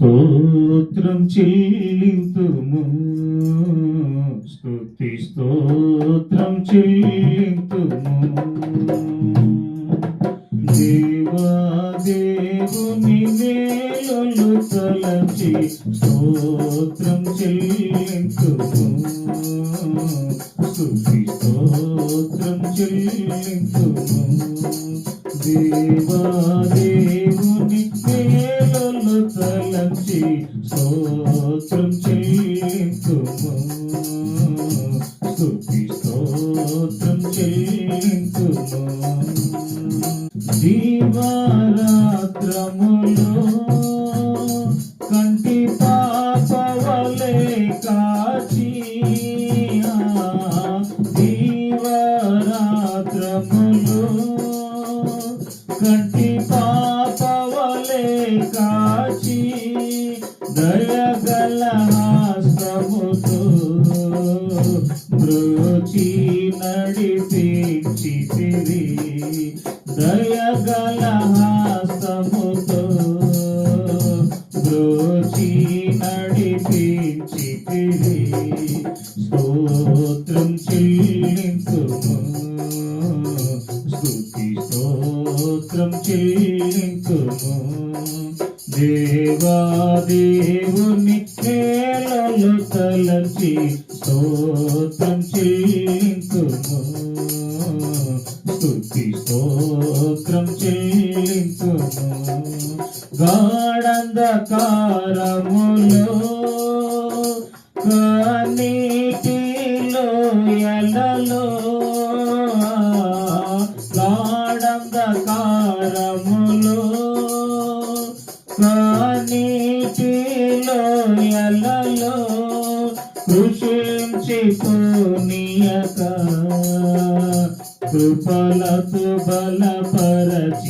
స్తోత్రం చెల్లింతుము, స్తుతి స్తోత్రం చెల్లింతుము. దేవా దేవుని మేలులు తలచి స్తోత్రం చెల్లింతుము, స్తుతి స్తోత్రం చెల్లింతుము. దేవా దేవుని మేలులు తలచి స్తోత్రం చెల్లింతుము, స్తుతి స్తోత్రం చెల్లింతుము. దీవారాత్రములో కంటి పాపవలే కాచి, దీవారాత్రములో కంటి పాపవలే కాచి, దయగల హస్తముతో బ్రోచి నడిపించితివి, దయగల హస్తముతో బ్రోచి నడిపించితివి. స్తోత్రం చెల్లింతుము, స్తుతి స్తోత్రం చెల్లింతుము. దేవా దేవుని మేలులు తలచి స్తోత్రం చెల్లింతుము, స్తుతి స్తోత్రం చెల్లింతుము. గాఢంధకారములో కన్నీటిలో ఎలలో, గాఢంధకారములో కన్నీటిలో ఎలలో, కృషించిపోనీయక కృపలతో బలపరచితివి,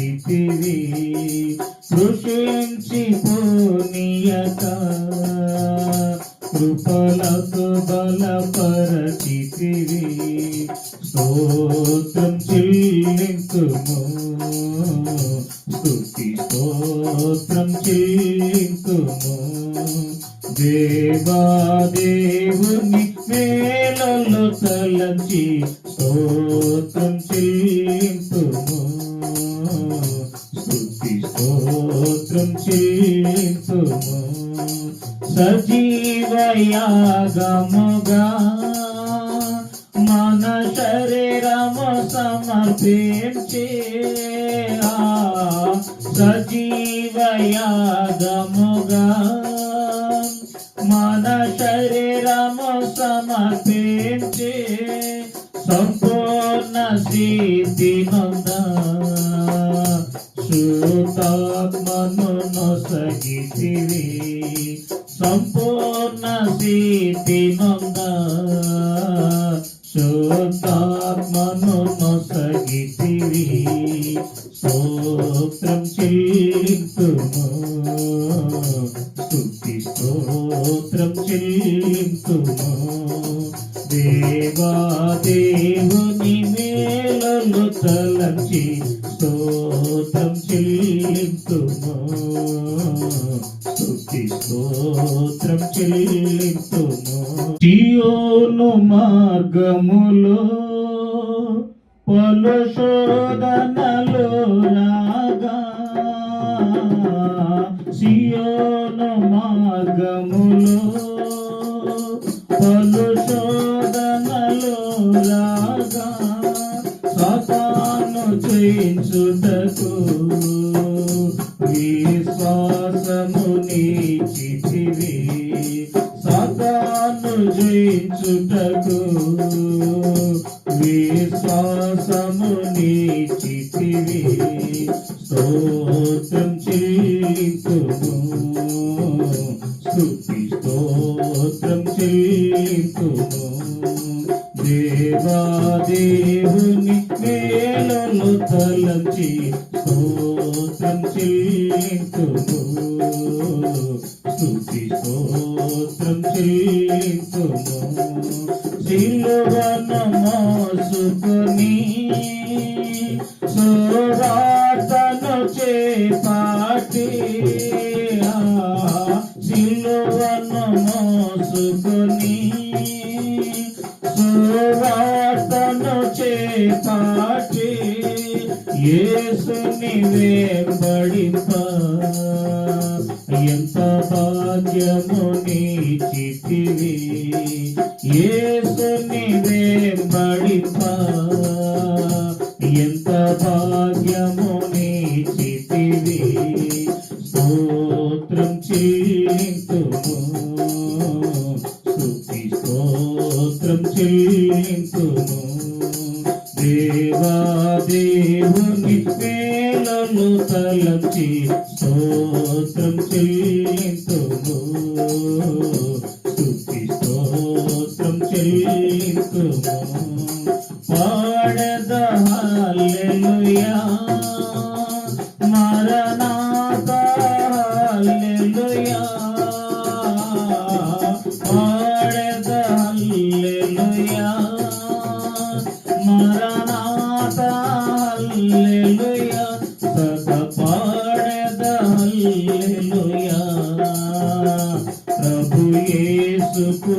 కృషించిపోనీయక కృపలతో బలపరచితివి. స్తోత్రం చెల్లింతుము, స్తుతి స్తోత్రం చెల్లింతుము. దేవా దేవుని మేలులు తలచి స్తోత్రం చెల్లింతుము, స్తుతి స్తోత్రం చెల్లింతుము. సజీవ యాగముగా మన శరీరము సమర్పించే, సజీవ యాగముగా మన శరీరము సమర్పించే, సంపూర్ణ సిద్ధి నొంద శుద్ధాత్మను నొసగితివి, సంపూర్ణ సిద్ధి నొంద శుద్ధాత్మను నొసగితివి. స్తోత్రం చెల్లింతుము, స్తుతి స్తోత్రం చెల్లింతుము. దేవా దేవుని మేలులు తలచి స్తోత్రం చెల్లింతుము, స్తుతి స్తోత్రం చెల్లింతుము. సియోను మార్గములో పలు శోధనలు రాగా, సియోను మార్గములో పలు శోధనలు రాగా, సాతాను జయించుటకు విశ్వాసము నీచితివి, సాతాను జయించుటకు విశ్వాసము నీచితివి. స్తోత్రం చెల్లింతుము, స్తుతి స్తోత్రం చెల్లింతుము. దేవా దేవుని మేలులు తలచి స్తోత్రం చెల్లింతుము, స్తుతి స్తోత్రం చెల్లింతుము. సిలువను మోసుకొని సువార్తను చేపాటి సిలువను మోసుకొని సువార్తను చేపట్టి యేసుని వెంబడింప ఎంత భాగ్యము నీచితివి యేసుని వెంబడింప ఎంత భాగ్యము నీచితివి స్తోత్రం చెల్లింతుము స్తుతి స్తోత్రం చెల్లింతుము దేవా దేవుని వేళలు తలచి స్తోత్రం చెల్లింతుము స్తుతి స్తోత్రం చెల్లింతుము పాడద హల్లెలూయా మరణాతా హల్లెలూయా పాడద హల్లెలూయా మరణాతా హల్లెలూయా సదా పాడద హల్లెలూయా ప్రభు యేసుకు